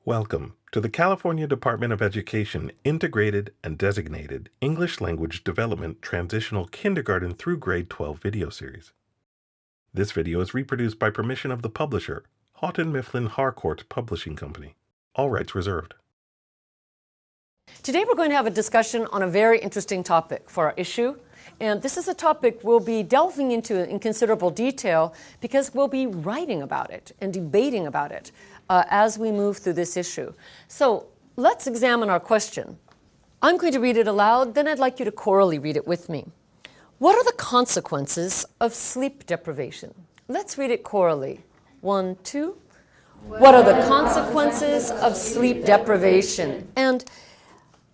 Welcome to the California Department of Education Integrated and Designated English Language Development Transitional Kindergarten through Grade 12 video series. This video is reproduced by permission of the publisher, Houghton Mifflin Harcourt Publishing Company. All rights reserved. Today we're going to have a discussion on a very interesting topic for our issue. And this is a topic we'll be delving into in considerable detail because we'll be writing about it and debating about it as we move through this issue. So let's examine our question. I'm going to read it aloud, then I'd like you to chorally read it with me. What are the consequences of sleep deprivation? Let's read it chorally. 1, 2. What are the consequences of sleep deprivation? And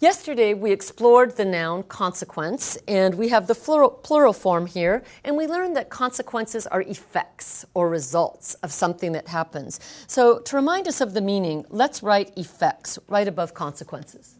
yesterday we explored the noun consequence, and we have the plural form here, and we learned that consequences are effects or results of something that happens. So to remind us of the meaning, let's write effects right above consequences.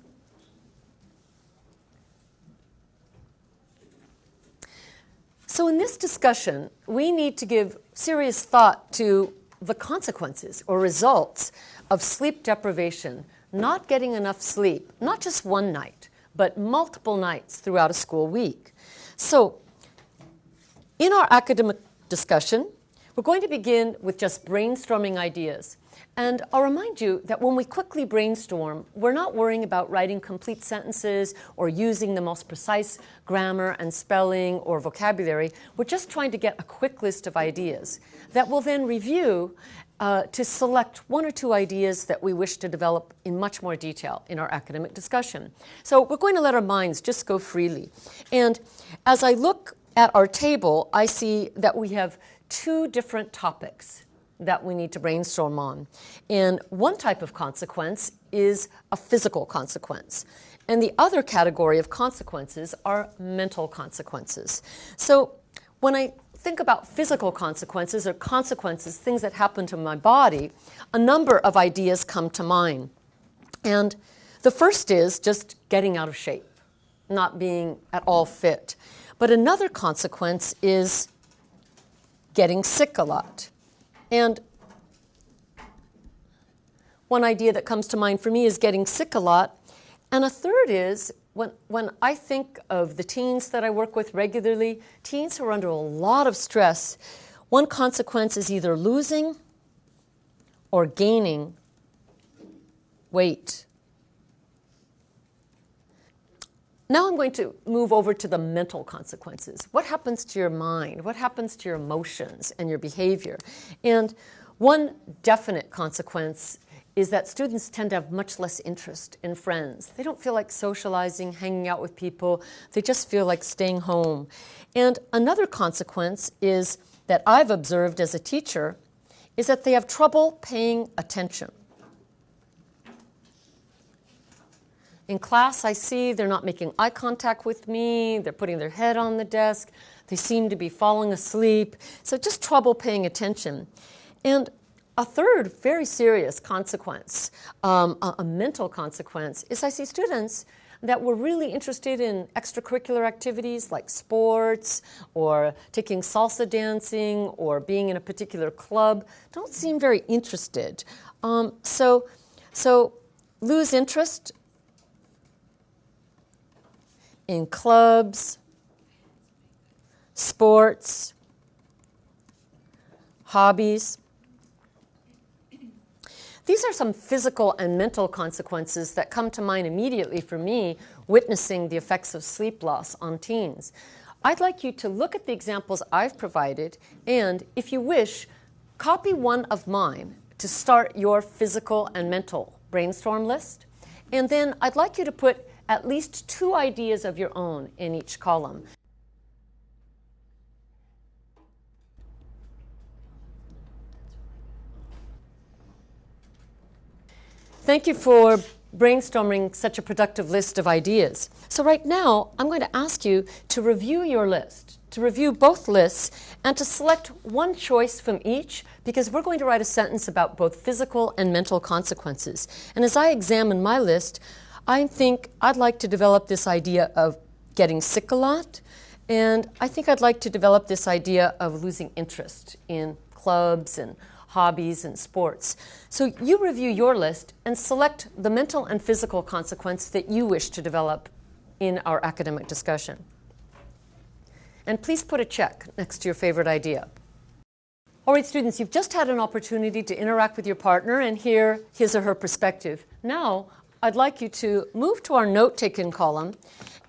So in this discussion, we need to give serious thought to the consequences or results of sleep deprivation, not getting enough sleep, not just one night, but multiple nights throughout a school week. So in our academic discussion, we're going to begin with just brainstorming ideas. And I'll remind you that when we quickly brainstorm, we're not worrying about writing complete sentences or using the most precise grammar and spelling or vocabulary. We're just trying to get a quick list of ideas that we'll then review to select one or two ideas that we wish to develop in much more detail in our academic discussion. So we're going to let our minds just go freely. And as I look at our table, I see that we have two different topics that we need to brainstorm on. And one type of consequence is a physical consequence. And the other category of consequences are mental consequences. So when I think about physical consequences or consequences, things that happen to my body, a number of ideas come to mind. And the first is just getting out of shape, not being at all fit. But another consequence is getting sick a lot. And one idea that comes to mind for me is getting sick a lot. And a third is when I think of the teens that I work with regularly, teens who are under a lot of stress, one consequence is either losing or gaining weight. Now I'm going to move over to the mental consequences. What happens to your mind? What happens to your emotions and your behavior? And one definite consequence is that students tend to have much less interest in friends. They don't feel like socializing, hanging out with people. They just feel like staying home. And another consequence is that I've observed as a teacher is that they have trouble paying attention. In class, I see they're not making eye contact with me. They're putting their head on the desk. They seem to be falling asleep. So just trouble paying attention. And a third very serious consequence, a mental consequence, is I see students that were really interested in extracurricular activities like sports or taking salsa dancing or being in a particular club, don't seem very interested. So lose interest in clubs, sports, hobbies. These are some physical and mental consequences that come to mind immediately for me witnessing the effects of sleep loss on teens. I'd like you to look at the examples I've provided and, if you wish, copy one of mine to start your physical and mental brainstorm list. And then I'd like you to put at least two ideas of your own in each column. Thank you for brainstorming such a productive list of ideas. So right now, I'm going to ask you to review your list, to review both lists, and to select one choice from each, because we're going to write a sentence about both physical and mental consequences. And as I examine my list, I think I'd like to develop this idea of getting sick a lot, and I think I'd like to develop this idea of losing interest in clubs and hobbies, and sports. So you review your list and select the mental and physical consequence that you wish to develop in our academic discussion. And please put a check next to your favorite idea. All right, students, you've just had an opportunity to interact with your partner and hear his or her perspective. Now, I'd like you to move to our note-taken column,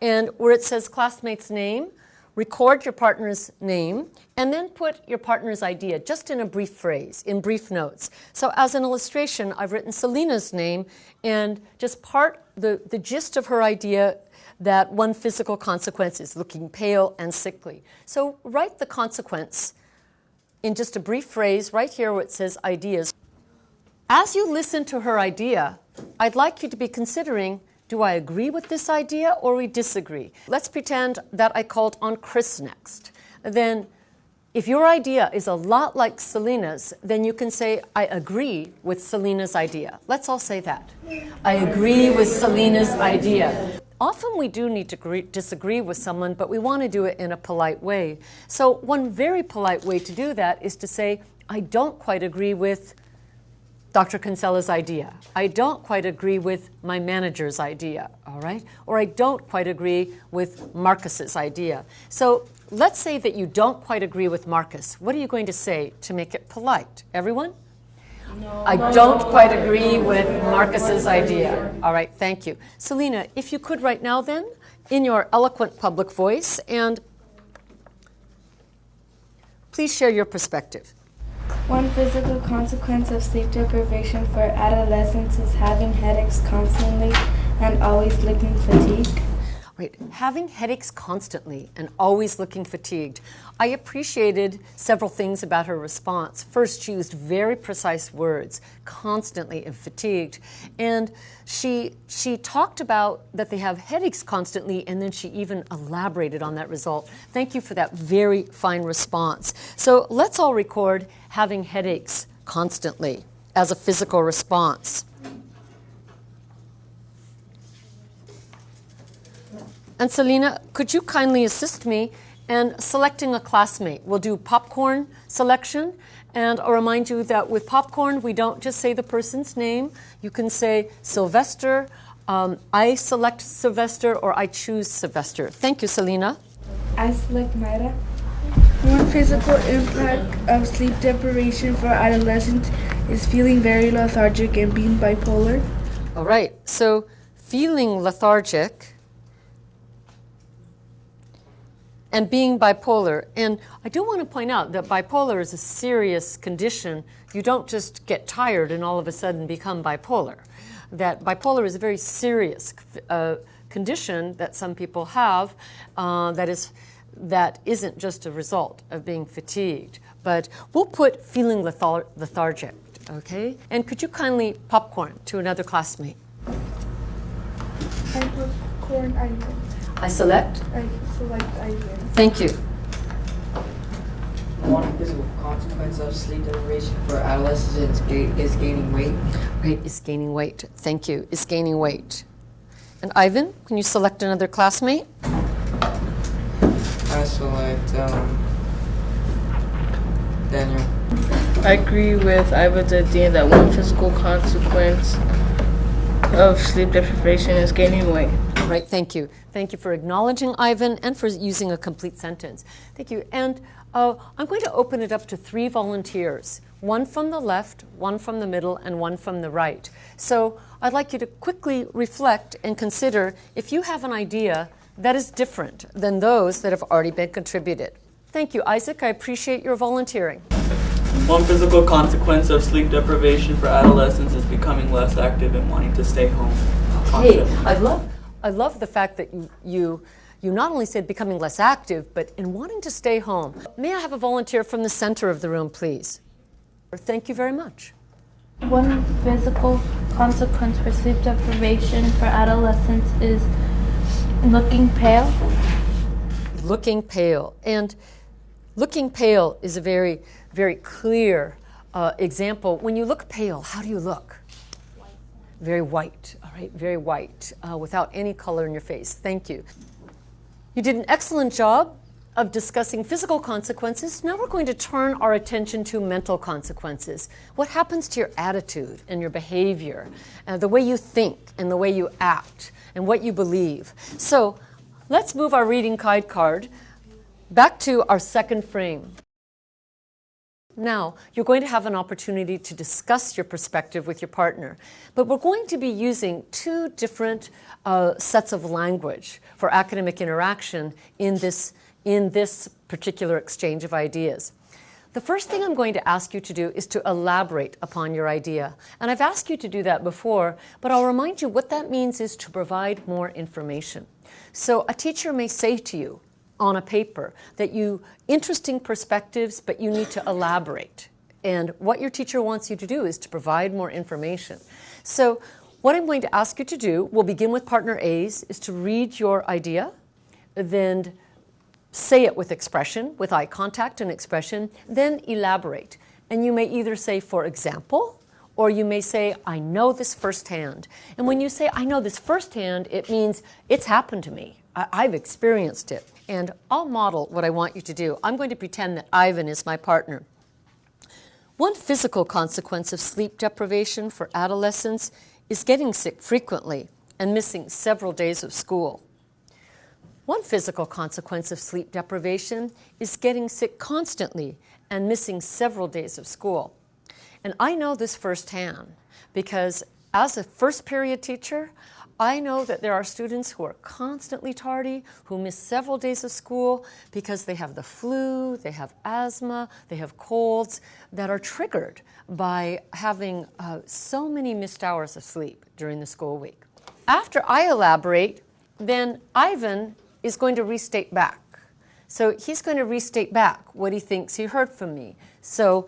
and where it says classmate's name, record your partner's name, and then put your partner's idea just in a brief phrase, in brief notes. So as an illustration, I've written Selena's name and just the gist of her idea that one physical consequence is looking pale and sickly. So write the consequence in just a brief phrase right here where it says ideas. As you listen to her idea, I'd like you to be considering, do I agree with this idea or we disagree? Let's pretend that I called on Chris next. Then if your idea is a lot like Selena's, then you can say, I agree with Selena's idea. Let's all say that. I agree with Selena's idea. Often we do need to disagree with someone, but we want to do it in a polite way. So one very polite way to do that is to say, I don't quite agree with Dr. Kinsella's idea. I don't quite agree with my manager's idea, all right? Or I don't quite agree with Marcus's idea. So let's say that you don't quite agree with Marcus. What are you going to say to make it polite? Everyone? No. I don't quite agree with Marcus's idea. All right, thank you. Selena, if you could right now then, in your eloquent public voice, and please share your perspective. One physical consequence of sleep deprivation for adolescents is having headaches constantly and always looking fatigued. Right, having headaches constantly and always looking fatigued. I appreciated several things about her response. First, she used very precise words, constantly and fatigued. And she talked about that they have headaches constantly, and then she even elaborated on that result. Thank you for that very fine response. So let's all record having headaches constantly as a physical response. And Selena, could you kindly assist me in selecting a classmate? We'll do popcorn selection, and I'll remind you that with popcorn, we don't just say the person's name. You can say Sylvester, I select Sylvester, or I choose Sylvester. Thank you, Selena. I select Myra. One physical impact of sleep deprivation for adolescents is feeling very lethargic and being bipolar. All right, so feeling lethargic and being bipolar. And I do want to point out that bipolar is a serious condition. You don't just get tired and all of a sudden become bipolar. That bipolar is a very serious condition that some people have that isn't just a result of being fatigued. But we'll put feeling lethargic, okay? And could you kindly popcorn to another classmate? I popcorn Ivan. I select? I select Ivan. Thank you. One physical consequence of sleep deprivation for adolescents is gaining weight. Right, is gaining weight. Thank you, is gaining weight. And Ivan, can you select another classmate? I select Daniel. I agree with Ivan's idea that one physical consequence of sleep deprivation is gaining weight. Right, thank you. Thank you for acknowledging Ivan and for using a complete sentence. Thank you. And I'm going to open it up to 3 volunteers, one from the left, one from the middle, and one from the right. So I'd like you to quickly reflect and consider if you have an idea that is different than those that have already been contributed. Thank you, Isaac. I appreciate your volunteering. One physical consequence of sleep deprivation for adolescents is becoming less active and wanting to stay home. Hey, I love the fact that you not only said becoming less active, but in wanting to stay home. May I have a volunteer from the center of the room, please? Thank you very much. One physical consequence for sleep deprivation for adolescents is looking pale. Looking pale. And looking pale is a very, very clear example. When you look pale, how do you look? Very white, all right, very white, without any color in your face. Thank you. You did an excellent job of discussing physical consequences, now we're going to turn our attention to mental consequences. What happens to your attitude and your behavior, the way you think and the way you act, and what you believe. So let's move our reading guide card back to our second frame. Now, you're going to have an opportunity to discuss your perspective with your partner, but we're going to be using two different sets of language for academic interaction in this particular exchange of ideas. The first thing I'm going to ask you to do is to elaborate upon your idea. And I've asked you to do that before, but I'll remind you what that means is to provide more information. So a teacher may say to you on a paper that interesting perspectives, but you need to elaborate. And what your teacher wants you to do is to provide more information. So what I'm going to ask you to do, we'll begin with partner A's, is to read your idea, then say it with expression, with eye contact and expression, then elaborate. And you may either say, for example, or you may say, I know this firsthand. And when you say, I know this firsthand, it means it's happened to me. I've experienced it. And I'll model what I want you to do. I'm going to pretend that Ivan is my partner. One physical consequence of sleep deprivation for adolescents is getting sick frequently and missing several days of school. One physical consequence of sleep deprivation is getting sick constantly and missing several days of school. And I know this firsthand because as a first period teacher, I know that there are students who are constantly tardy, who miss several days of school because they have the flu, they have asthma, they have colds that are triggered by having so many missed hours of sleep during the school week. After I elaborate, then Ivan is going to restate back. So he's going to restate back what he thinks he heard from me. So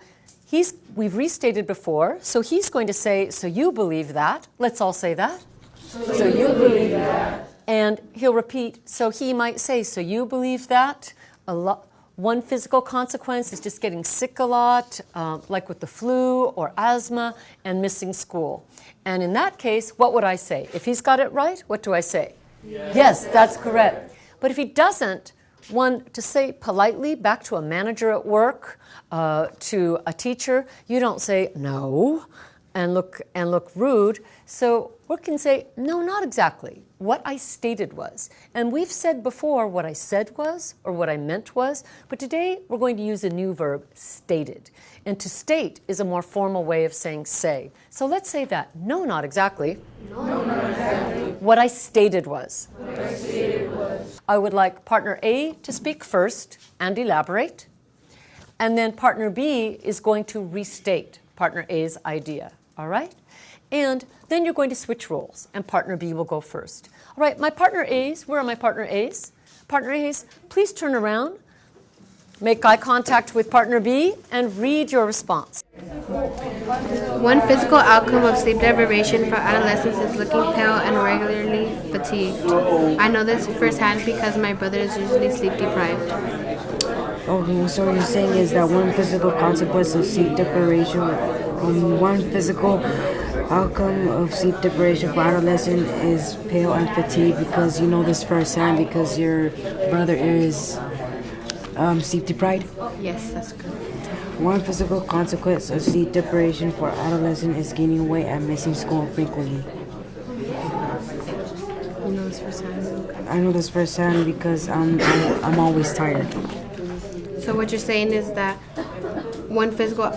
we've restated before, so he's going to say, so you believe that. Let's all say that. So you believe that. And he'll repeat, so he might say, so you believe that. One physical consequence is just getting sick a lot, like with the flu or asthma, and missing school. And in that case, what would I say? If he's got it right, what do I say? Yes, that's correct. But if he doesn't, to say politely back to a manager at work, to a teacher, you don't say no and look rude. So we can say, no, not exactly. What I stated was. And we've said before what I said was or what I meant was, but today we're going to use a new verb, stated. And to state is a more formal way of saying say. So let's say that. No, not exactly. No, not exactly. What I stated was. What I stated was. I would like partner A to speak first and elaborate. And then partner B is going to restate partner A's idea. All right? And then you're going to switch roles, and partner B will go first. All right, my partner A's, where are my partner A's? Partner A's, please turn around, make eye contact with partner B, and read your response. One physical outcome of sleep deprivation for adolescents is looking pale and regularly fatigued. I know this firsthand because my brother is usually sleep deprived. Okay, so what you're saying is that one physical consequence of sleep deprivation, one physical outcome of sleep deprivation for adolescent is pale and fatigued because you know this firsthand because your brother is sleep deprived? Yes, that's correct. One physical consequence of sleep deprivation for adolescent is gaining weight and missing school frequently. You know this firsthand? I know this firsthand because I'm always tired. So what you're saying is that one physical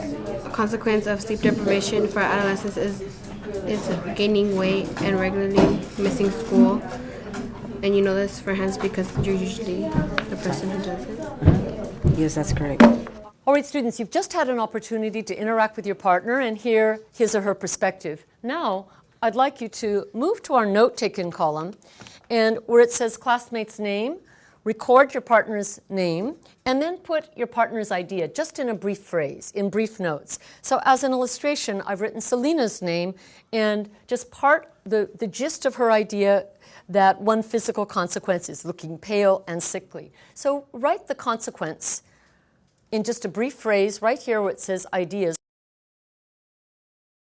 consequence of sleep deprivation for adolescents is gaining weight and regularly missing school. And you know this firsthand because you're usually the person who does it? Yes, that's correct. All right, students, you've just had an opportunity to interact with your partner and hear his or her perspective. Now, I'd like you to move to our note-taken column, and where it says classmate's name, record your partner's name, and then put your partner's idea just in a brief phrase, in brief notes. So as an illustration, I've written Selena's name and just the gist of her idea that one physical consequence is looking pale and sickly. So write the consequence in just a brief phrase right here where it says ideas.